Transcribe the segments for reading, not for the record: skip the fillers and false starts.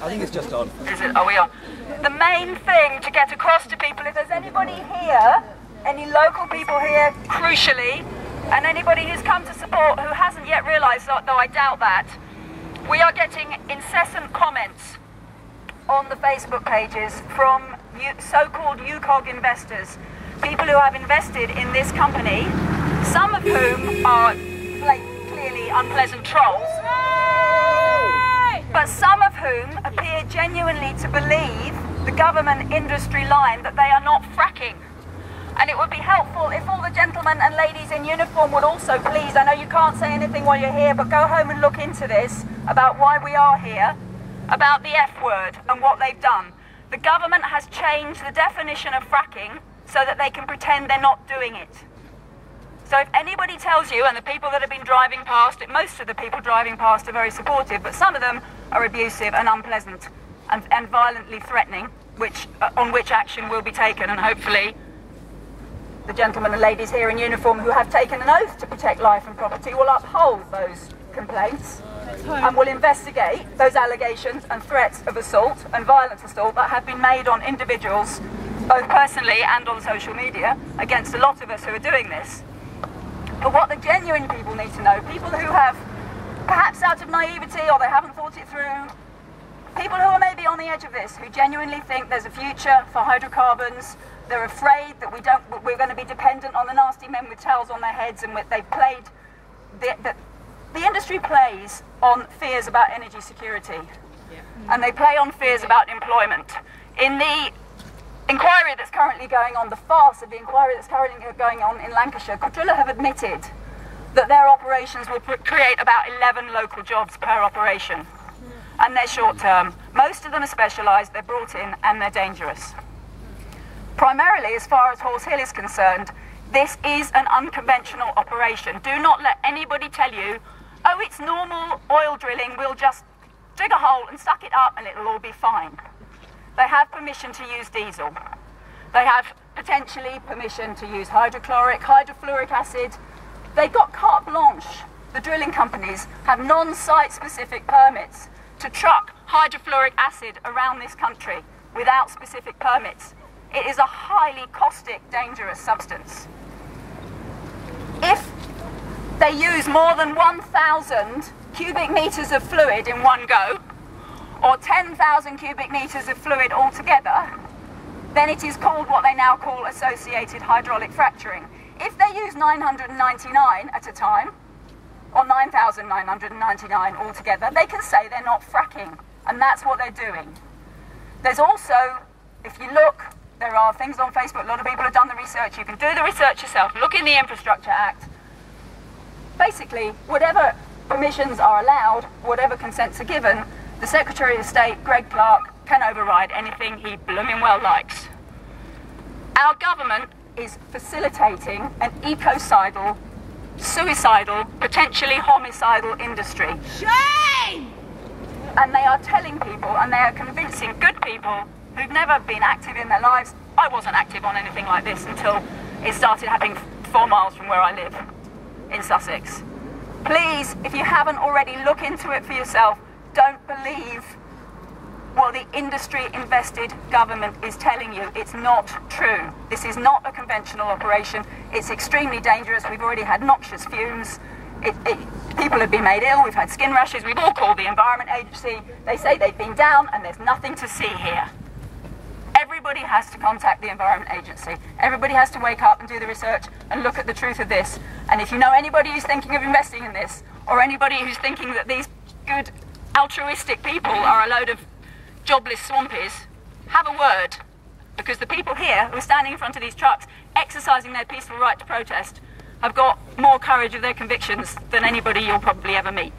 I think it's just on. Is it? Oh, we are. The main thing to get across to people, if there's anybody here, any local people here, crucially, and anybody who's come to support who hasn't yet realised, though I doubt that, we are getting incessant comments on the Facebook pages from so-called UCOG investors, people who have invested in this company, some of whom are clearly unpleasant trolls, but some of whom appear genuinely to believe the government industry line that they are not fracking. And it would be helpful if all the gentlemen and ladies in uniform would also please, I know you can't say anything while you're here, but go home and look into this about why we are here, about the F word and what they've done. The government has changed the definition of fracking so that they can pretend they're not doing it. So if anybody tells you, and the people that have been driving past, most of the people driving past are very supportive, but some of them are abusive and unpleasant and violently threatening, on which action will be taken, and hopefully the gentlemen and ladies here in uniform who have taken an oath to protect life and property will uphold those complaints and will investigate those allegations and threats of assault and violent assault that have been made on individuals, both personally and on social media, against a lot of us who are doing this. But what the genuine people need to know, people who have, perhaps out of naivety or they haven't thought it through, people who are maybe on the edge of this, who genuinely think there's a future for hydrocarbons, they're afraid that we're going to be dependent on the nasty men with towels on their heads, and they've played, the industry plays on fears about energy security, and they play on fears about employment. In the inquiry that's currently going on, the farce of the inquiry that's currently going on in Lancashire, Cuadrilla have admitted that their operations will create about 11 local jobs per operation, and they're short term. Most of them are specialised, they're brought in, and they're dangerous. Primarily, as far as Horse Hill is concerned, this is an unconventional operation. Do not let anybody tell you, oh, it's normal oil drilling, we'll just dig a hole and suck it up and it'll all be fine. They have permission to use diesel. They have potentially permission to use hydrofluoric acid. They've got carte blanche. The drilling companies have non-site specific permits to truck hydrofluoric acid around this country without specific permits. It is a highly caustic, dangerous substance. If they use more than 1,000 cubic meters of fluid in one go, or 10,000 cubic meters of fluid altogether, then it is called what they now call associated hydraulic fracturing. If they use 999 at a time, or 9,999 altogether, they can say they're not fracking, and that's what they're doing. There's also, if you look, there are things on Facebook, a lot of people have done the research, you can do the research yourself, look in the Infrastructure Act. Basically, whatever permissions are allowed, whatever consents are given, the Secretary of State, Greg Clark, can override anything he blooming well likes. Our government is facilitating an ecocidal, suicidal, potentially homicidal industry. Shame! And they are telling people, and they are convincing good people who've never been active in their lives. I wasn't active on anything like this until it started happening 4 miles from where I live, in Sussex. Please, if you haven't already, look into it for yourself. Don't believe what the industry-invested government is telling you. It's not true. This is not a conventional operation. It's extremely dangerous. We've already had noxious fumes. People have been made ill. We've had skin rashes. We've all called the Environment Agency. They say they've been down and there's nothing to see here. Everybody has to contact the Environment Agency. Everybody has to wake up and do the research and look at the truth of this. And if you know anybody who's thinking of investing in this, or anybody who's thinking that these good altruistic people are a load of jobless swampies, have a word. Because the people here who are standing in front of these trucks, exercising their peaceful right to protest, have got more courage of their convictions than anybody you'll probably ever meet.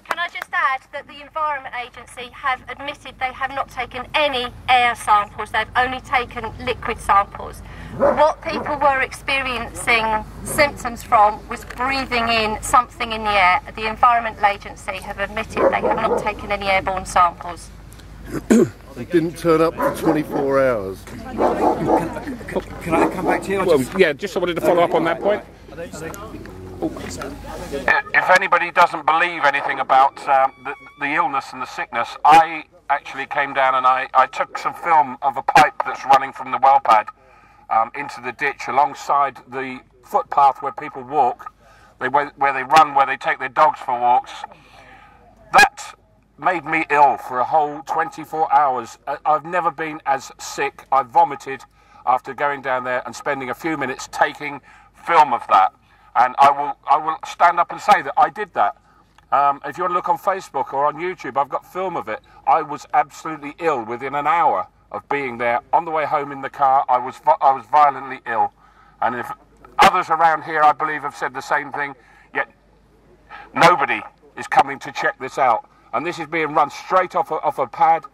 Can I just add that the Environment Agency have admitted they have not taken any air samples, they've only taken liquid samples. What people were experiencing symptoms from was breathing in something in the air. The Environment Agency have admitted they have not taken any airborne samples. It didn't turn up for 24 hours. Can I come back to you? Well, yeah, just wanted to follow up on that point. If anybody doesn't believe anything about the illness and the sickness, I actually came down and I took some film of a pipe that's running from the well pad into the ditch alongside the footpath where people walk, where they run, where they take their dogs for walks. That made me ill for a whole 24 hours. I've never been as sick. I vomited after going down there and spending a few minutes taking film of that. And I will stand up and say that I did that. If you want to look on Facebook or on YouTube, I've got film of it. I was absolutely ill within an hour of being there. On the way home in the car, I was violently ill. And if others around here, I believe, have said the same thing, yet nobody is coming to check this out. And this is being run straight off a pad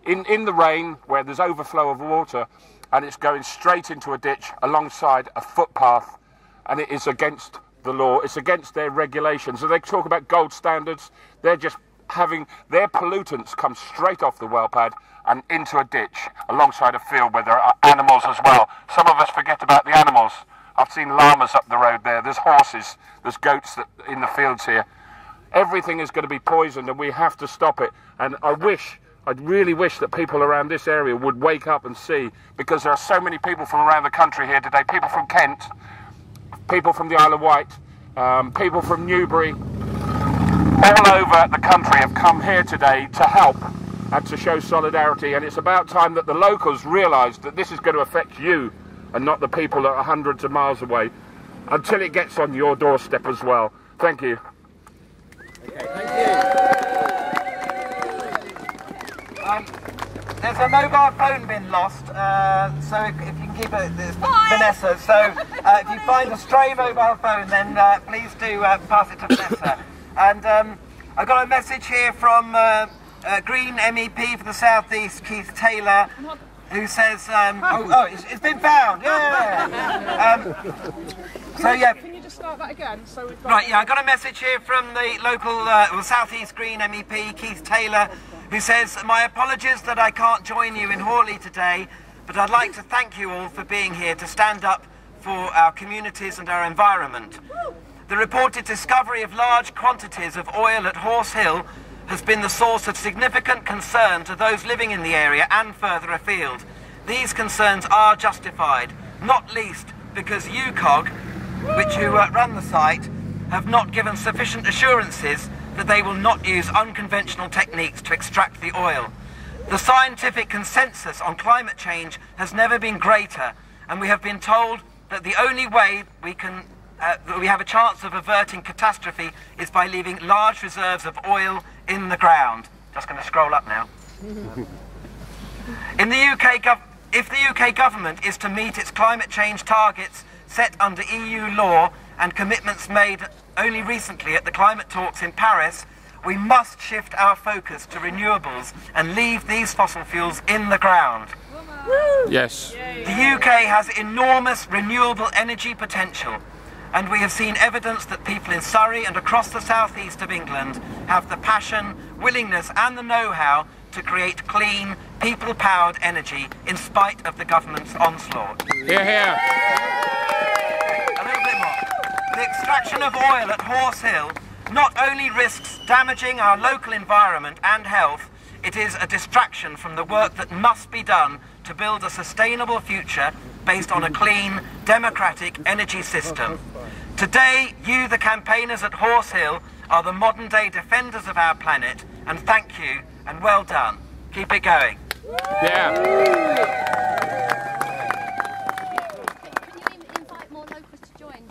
in the rain where there's overflow of water, and it's going straight into a ditch alongside a footpath. And it is against the law, it's against their regulations. So they talk about gold standards, they're just having their pollutants come straight off the well pad and into a ditch alongside a field where there are animals as well. Some of us forget about the animals. I've seen llamas up the road there, there's horses, there's goats in the fields here. Everything is going to be poisoned and we have to stop it. And I really wish that people around this area would wake up and see, because there are so many people from around the country here today, people from Kent, people from the Isle of Wight, people from Newbury, all over the country have come here today to help and to show solidarity. And it's about time that the locals realise that this is going to affect you and not the people that are hundreds of miles away, until it gets on your doorstep as well. Thank you. Okay, thank you. There's a mobile phone been lost, so if you can keep it, it's Vanessa. So if you find a stray mobile phone, then please do pass it to Vanessa. And I got a message here from Green MEP for the South East, Keith Taylor, who says, it's been found, yeah. So yeah. Can you just start that again? So we've got right, yeah, I got a message here from the local South East Green MEP, Keith Taylor, who says, my apologies that I can't join you in Hawley today, but I'd like to thank you all for being here to stand up for our communities and our environment. The reported discovery of large quantities of oil at Horse Hill has been the source of significant concern to those living in the area and further afield. These concerns are justified, not least because UCOG, who run the site, have not given sufficient assurances that they will not use unconventional techniques to extract the oil. The scientific consensus on climate change has never been greater, and we have been told that the only way that we have a chance of averting catastrophe is by leaving large reserves of oil in the ground. Just going to scroll up now. If the UK government is to meet its climate change targets set under EU law and commitments made only recently at the climate talks in Paris, we must shift our focus to renewables and leave these fossil fuels in the ground. Yes. The UK has enormous renewable energy potential, and we have seen evidence that people in Surrey and across the southeast of England have the passion, willingness and the know-how to create clean, people-powered energy in spite of the government's onslaught. Hear, hear. A little bit more. The extraction of oil at Horse Hill not only risks damaging our local environment and health, it is a distraction from the work that must be done to build a sustainable future based on a clean, democratic energy system. Today, you, the campaigners at Horse Hill, are the modern-day defenders of our planet, and thank you, and well done. Keep it going. Yeah. Can you invite more locals to join,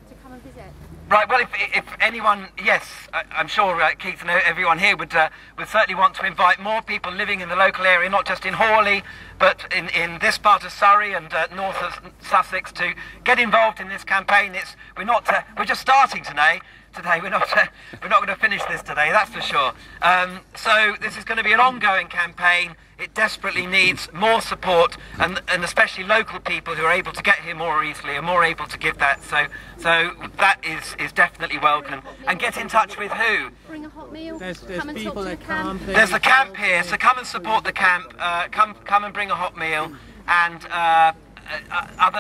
to come and visit? Right, well, if anyone, yes, I'm sure Keith and everyone here would certainly want to invite more people living in the local area, not just in Hawley, but in this part of Surrey and north of Sussex, to get involved in this campaign. We're just starting today. We're not going to finish this today, that's for sure. So this is going to be an ongoing campaign. It desperately needs more support, and especially local people who are able to get here more easily and more able to give that. So that is definitely welcome. And get in touch with who? Bring a hot meal. There's come and people talk to that the camp. There's the camp here, so come and support the camp. Come and bring a hot meal, and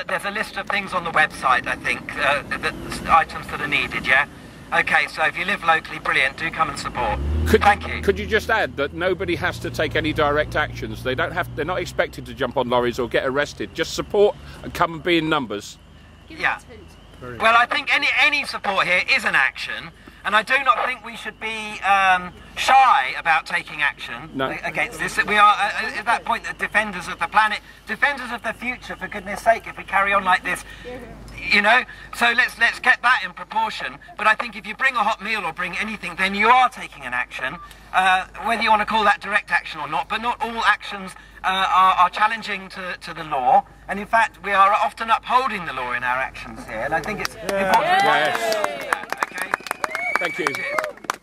there's a list of things on the website, I think, items that are needed, yeah? Okay, so if you live locally, brilliant, do come and support. Thank you. Could you just add that nobody has to take any direct actions? They're not expected to jump on lorries or get arrested. Just support and come and be in numbers. Yeah. Well, I think any support here is an action, and I do not think we should be shy about taking action against this. We are, at that point, the defenders of the planet, defenders of the future, for goodness sake, if we carry on like this, you know? So let's get that in proportion. But I think if you bring a hot meal or bring anything, then you are taking an action, whether you want to call that direct action or not. But not all actions are challenging to the law. And in fact, we are often upholding the law in our actions here. And I think it's important. Yes. Okay. Thank you. Cheers.